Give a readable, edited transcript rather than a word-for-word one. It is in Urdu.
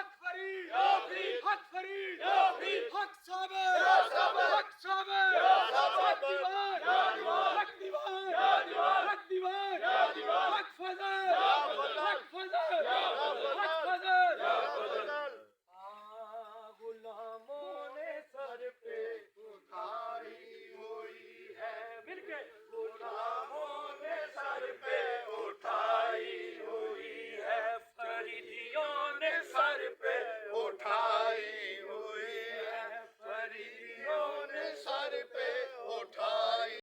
حق فرید یا فرید حق فرید یا فرید حق صابر یا صابر حق صابر یا صابر حق دیوار یا دیوار حق دیوار یا دیوار حق دیوار یا دیوار حق فضل یا فضل حق فضل یا فضل حق فضل یا فضل غلاموں نے سر پہ اٹھائی ہوئی ہے مل کے غلاموں نے سر پہ اٹھائی ہوئی ہے فریدیوں نے سر پہ